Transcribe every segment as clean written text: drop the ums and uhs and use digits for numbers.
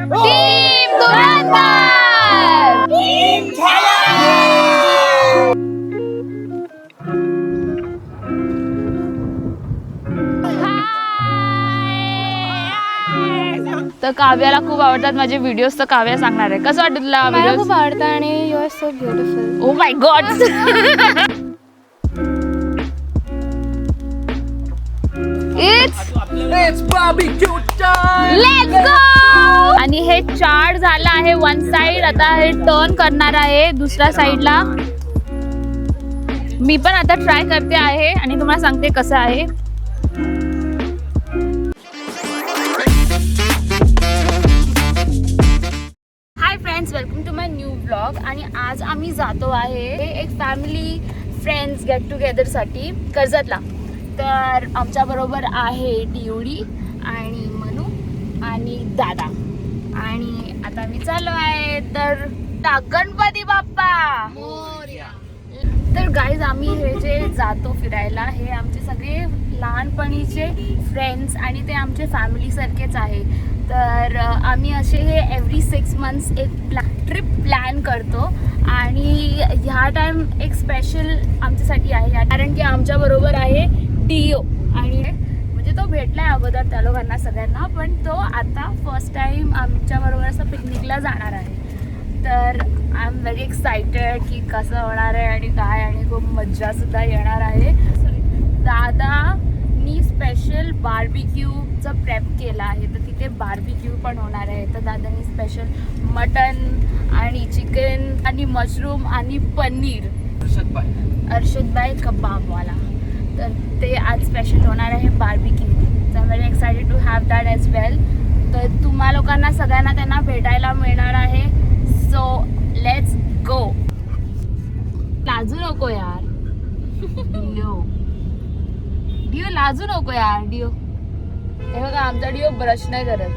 Team धुरंधर team तर काव्याला खूप आवडतात माझे व्हिडिओज. तर काव्या सांगणार आहे कसं वाटतं तुला मला व्हिडिओ. खूप आवडतं आणि you are so beautiful. Oh my God. Let's go. आणि हे चार्ट झालं आहे वन साइड. आता हे टर्न करणार आहे दुसऱ्या साइडला. मी पण आता ट्राय करते आहे आणि तुम्हाला सांगते कसं आहे. Hi friends, welcome to my new blog. आणि आज आम्ही जातो आहे एक फॅमिली फ्रेंड्स गेट टुगेदरसाठी कर्जतला. तर आमच्या बरोबर आहे डिओडी आणि मनू आणि दादा. आणि आता मी चाललो आहे तर गणपती बाप्पा. तर गाईज, आम्ही हे जे जातो फिरायला हे आमचे सगळे लहानपणीचे फ्रेंड्स आणि ते आमचे फॅमिलीसारखेच आहे. तर आम्ही असे हे एव्हरी 6 मंथ्स एक ट्रिप प्लॅन करतो. आणि ह्या टाइम एक स्पेशल आमच्यासाठी आहे कारण की आमच्या बरोबर आहे डिओ. आणि म्हणजे तो भेटलाय अगोदर त्या लोकांना सगळ्यांना, पण तो आता फर्स्ट टाइम आमच्या बरोबर असं पिकनिकला जाणार आहे. तर आय एम व्हेरी एक्सायटेड की कसं होणार आहे आणि काय, आणि खूप मज्जा सुद्धा येणार आहे. दादानी स्पेशल बार्बिक्यूचं प्रेप केला आहे, तर तिथे बार्बिक्यू पण होणार आहे. तर दादानी स्पेशल मटन आणि चिकन आणि मशरूम आणि पनीर, अर्षदबाई कबाबवाला, तर ते आज स्पेशल होणार आहे barbecue. So I am very excited to have that as well. तर तुम्हा लोकांना सगळ्यांना त्यांना भेटायला मिळणार आहे. So let's go. लाजू नको यार डिओ, डिओ लाजू नको यार डिओ. हे बघा आमचा डिओ ब्रश नाही करत.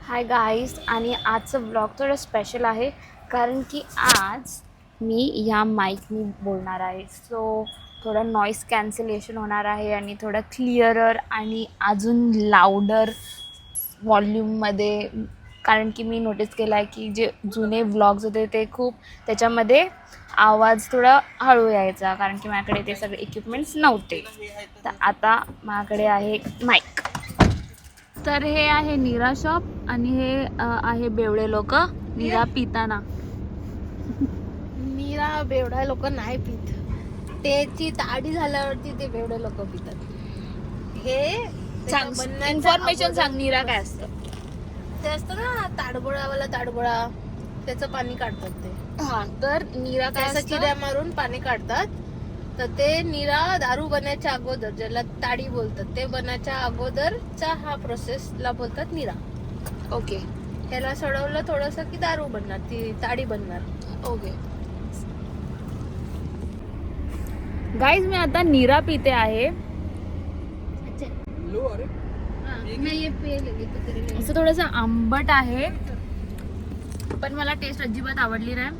हाय गाईज, आणि आजचं ब्लॉग थोडं स्पेशल आहे कारण की आज मी ह्या माईकनी बोलणार आहे. सो थोडं नॉईस कॅन्सलेशन होणार आहे आणि थोडं क्लिअरर आणि अजून लाऊडर व्हॉल्यूममध्ये. कारण की मी नोटीस केलं आहे की जे जुने व्लॉग्स होते ते खूप त्याच्यामध्ये आवाज थोडा हळू यायचा कारण की माझ्याकडे ते सगळे इक्विपमेंट्स नव्हते. तर आता माझ्याकडे आहे माईक. तर हे आहे नीरा शॉप आणि हे आहे बेवडे लोक नीरा पिताना. मीरा बेवडा लोक नाही पित, त्याची ताडी झाल्यावरती ते बेवडे लोक पितात. हे इन्फॉर्मेशन सांग नीरा काय असतं. ते असतं ना ताडगोळावाला ताडगोळा, त्याचं पाणी काढतात ते. हा, तर नीरा काय त्याचा असतं. चिऱ्या मारून पाणी काढतात. तर ते नीरा दारू बनायच्या अगोदर, ज्याला ताडी बोलतात, ते बनायच्या अगोदरचा हा प्रोसेसला बोलतात नीरा. ओके. ह्याला सोडवलं थोडस की दारू बनणार, ती ताडी बनणार. ओके गाईज, मी आता नीरा पिते आहे. असं थोडंसं आंबट आहे पण मला टेस्ट अजिबात आवडली नाही.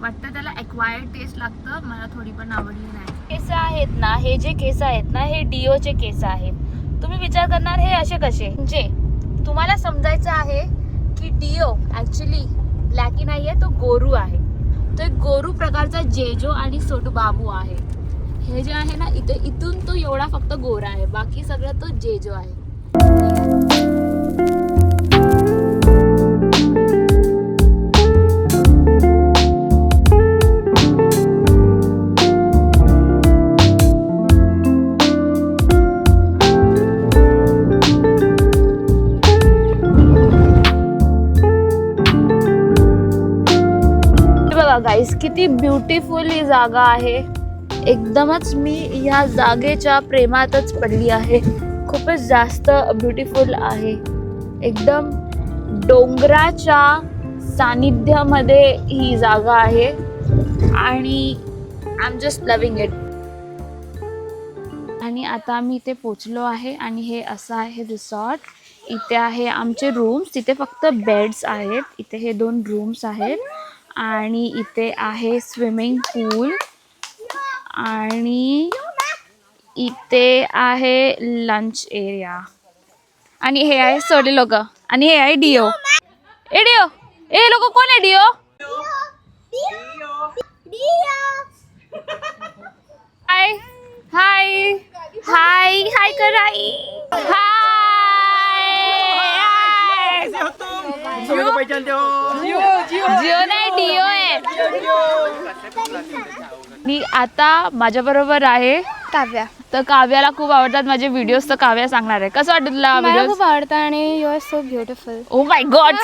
वाटतं त्याला एक्वायर्ड टेस्ट लागतं, मला थोडी पण आवडली नाही. केस आहेत ना, हे जे केस आहेत ना, हे डिओचे केस आहेत. तुम्ही विचार करणार हे असे कसे. म्हणजे तुम्हाला समजायचं आहे की डिओ ऍक्च्युली ब्लॅकी नाही आहे, तो गोरू आहे. तो एक गोरू प्रकारचा जेजो आणि सोटू बाबू आहे. हे जे आहे ना इथून तो एवढा फक्त गोरा आहे, बाकी सगळं तो जेजो आहे. गाईस, किती ब्युटिफुल ही जागा आहे. एकदमच मी ह्या जागेच्या प्रेमातच पडली आहे. खूपच जास्त ब्युटिफुल आहे. एकदम डोंगराच्या सानिध्यामध्ये ही जागा आहे आणि I am just loving it. आणि आता आम्ही इथे पोचलो आहे आणि हे असं आहे रिसॉर्ट. इथे आहे आमचे रूम्स. तिथे फक्त बेड्स आहेत. इथे हे 2 रूम्स आहेत आणि इथे आहे स्विमिंग पूल आणि इथे आहे लंच एरिया आणि हे आहे सगळे लोक आणि हे आहे डिओ. ए डिओ, ए लोक कोण आहे डिओ? हाय हाय हाय हाय कराई हाय. जिओ नाही डिओ आहे. आणि आता माझ्या बरोबर आहे काव्या. तर काव्याला खूप आवडतात माझे व्हिडिओज, तर काव्या सांगणार आहे. कसं वाटतं तुला मला व्हिडिओ? खूप आवडतं आणि you are so beautiful. Oh my God.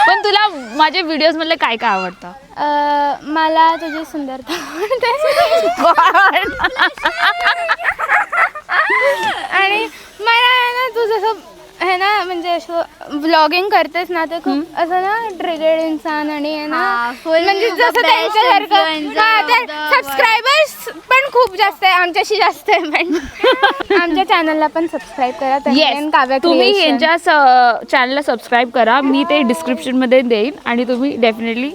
पण तुला माझे व्हिडिओज मधले काय काय आवडतं? मला तुझी सुंदरता आवडते आणि मला आहे ना तू जसं आहे ना म्हणजे असं व्लॉगिंग करतेस ना ते खूप असं ना ट्रिगर्ड इंसान आणि आहे ना म्हणजे जसं त्यांच्यासारखं सबस्क्रायबर्स पण खूप जास्त आहे, आमच्याशी जास्त आहे. पण आमच्या चॅनलला पण सबस्क्राईब करा. येस, तुम्ही यांच्या चॅनलला सबस्क्राईब करा. मी ते डिस्क्रिप्शन मध्ये देईन आणि तुम्ही डेफिनेटली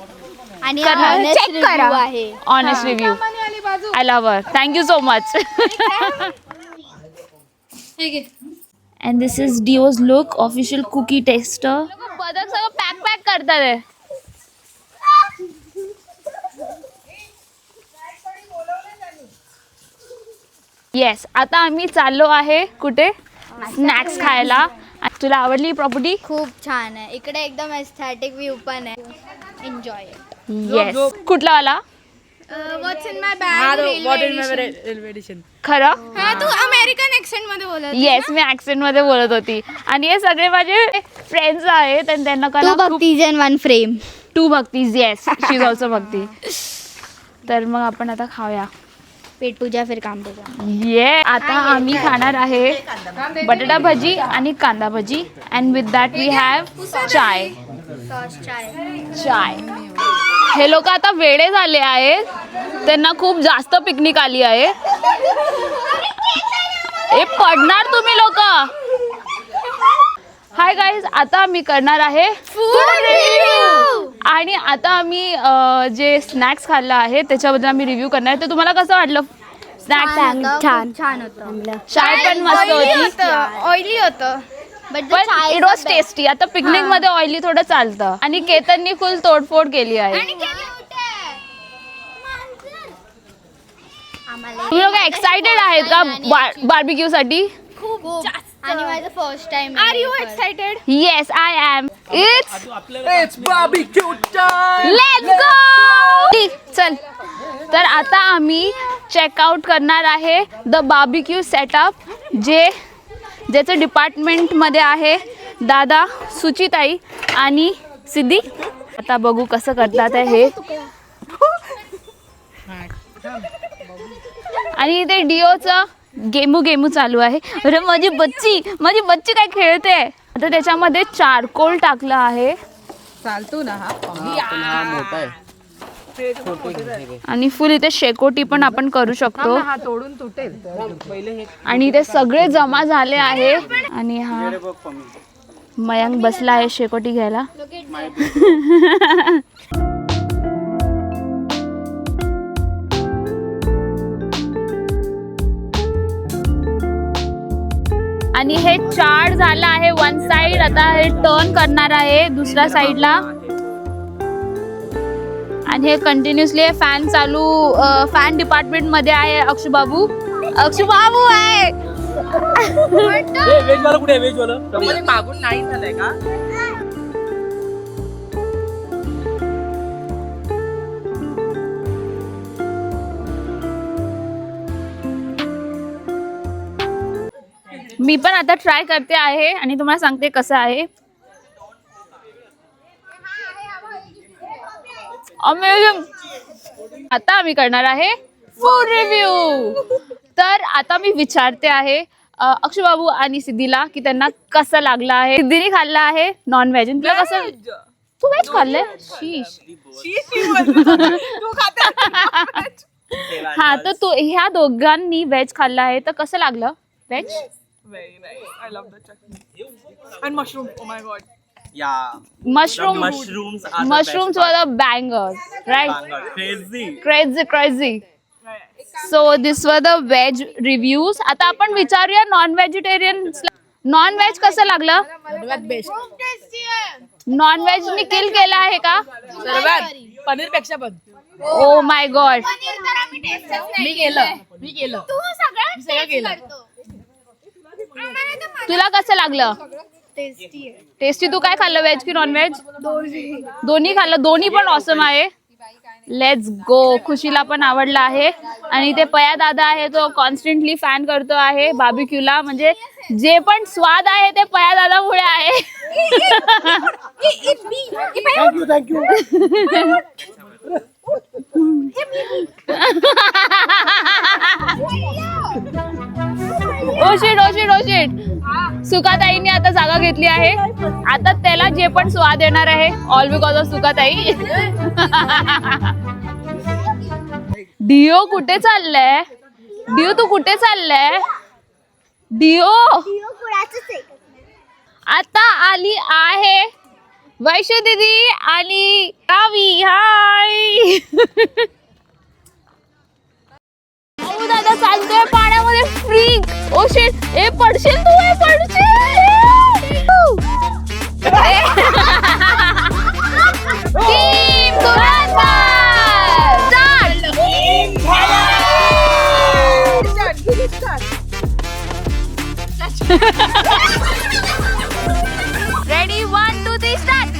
आणि चेक करा. आहे honest review. I love her. Thank you so much. And this is Dio's look, official cookie tester. बदक सगळं पॅक करतात आहे. येस, आता आम्ही चाललो आहे कुठे? स्नॅक्स खायला. तुला आवडली प्रॉपर्टी? खूप छान आहे. इकडे एकदम एस्थेटिक व्ह्यू पण आहे. एन्जॉय. येस. कुठला वाला? व्हॉट्स इन माय बॅग. खरं? हा, तू अमेरिकन ॲक्सेंट मध्ये बोलत. येस, मी ऍक्सेंट मध्ये बोलत होती. आणि हे सगळे माझे फ्रेंड्स आहेत आणि त्यांना two Bhaktis in one frame. Two Bhaktis. Yes, she is also Bhakti. तर मग आपण आता खाऊया. पेट पूजा फिर काम पूजा. ये आता आम्ही खाणार आहे बटाटा भजी आणि कांदा भजी. And with that we have chai. Chai. हे लोक आता वेडे झाले आहेत, त्यांना खूप जास्त पिकनिक आली आहे. हे पडणार तुम्ही लोक. हाय गाईज, आता आम्ही करणार आहे फूड रिव्ह्यू. आणि आता आम्ही जे स्नॅक्स खाल्लं आहे त्याच्याबद्दल आम्ही रिव्ह्यू करणार आहे. तर तुम्हाला कसं वाटलं स्नॅक्स? छान होतं. चाय पण मस्त होती, ऑइली होतं पण इट वॉज टेस्टी. आता पिकनिक मध्ये ऑइली थोडं चालतं. आणि केतननी फुल तोडफोड केली आहे. तुम्ही लोक एक्साइटेड आहेत का बार्बिक्यू साठी? खूप. आणि माझं first time. Are you excited? Yes, I am. It's barbecue time! Let's go. चल, तर आता आम्ही चेकआउट करणार आहे द बार्बिक्यू सेटअप, ज्याचं डिपार्टमेंटमध्ये आहे दादा, सुचिताई आणि सिद्धी. आता बघू कसं करतात हे. आणि इथे डिओचं गेमू चालू आहे. अरे माझी बच्ची काय खेळते. आता त्याच्यामध्ये चारकोल टाकलं आहे. चालतो ना मोठा आहे. आणि फुल इथे शेकोटी पण आपण करू शकतो. हा तोडून तुटेल. आणि इथे सगळे जमा झाले आहे. आणि हा मयंक बसला आहे शेकोटी घ्यायला. आणि हे चार्ट झालं आहे वन साइड. आता हे टर्न करणार आहे दुसऱ्या साइडला. आणि हे कंटिन्युअसली फॅन चालू, फॅन डिपार्टमेंट मध्ये आहे अक्षुबाबू आहे. वेज वाला कुठे आहे? वेज वाला मागून नाही झालंय का? मी पण आता ट्राय करते आहे आणि तुम्हाला सांगते कसं आहे. अमेझिंग. आता आम्ही करणार आहे फूड रिव्ह्यू. तर आता मी विचारते आहे अक्षुबाबू आणि सिद्धीला की त्यांना कसं लागलं आहे. सिद्धीने खाल्लं आहे नॉन व्हेज. तुला कसं? तू व्हेज खाल्लंय? शीश. हा, तर तू ह्या दोघांनी व्हेज खाल्लं आहे, तर कसं लागलं veg? Very nice. I love the chutney. And mushroom. Oh my god. Mushroom. mushrooms are the Mushrooms were the bangers, right? crazy. Crazy. So this were the veg reviews. आता आपण विचारूया नॉन व्हेजिटेरियन. नॉन व्हेज कसं लागलं? Non veg ने किल केलं आहे का? पनीर पेक्षा पण ओ माय गॉड. मी केलं तुला कसं लागलं? टेस्टी. तू काय खाल्लं, व्हेज की नॉन व्हेज? दोन्ही खाल्लं. दोन्ही पण ऑसम आहे. Let's go. खुशीला पण आवडला आहे आणि ते पया दादा आहे तो कॉन्स्टंटली फॅन करतो आहे बार्बिक्यूला. म्हणजे जे पण स्वाद आहे ते पया दादामुळे आहे. थँक्यू ओशिट. सुकाताईने आता जागा घेतली आहे. आता त्याला जे पण स्वाद येणार आहे ऑल बिकॉज ऑफ सुकाताई. डिओ कुठे चाललंय? डिओ तू कुठे चाललंय? डिओ आता आली आहे वैशू दीदी आणि कावी. हाय. दादा चालतोय पाण्यामध्ये फ्री. ओ शिट. ए पडशील तू. Team Dhurandhar start. Ready 1 2 3 start.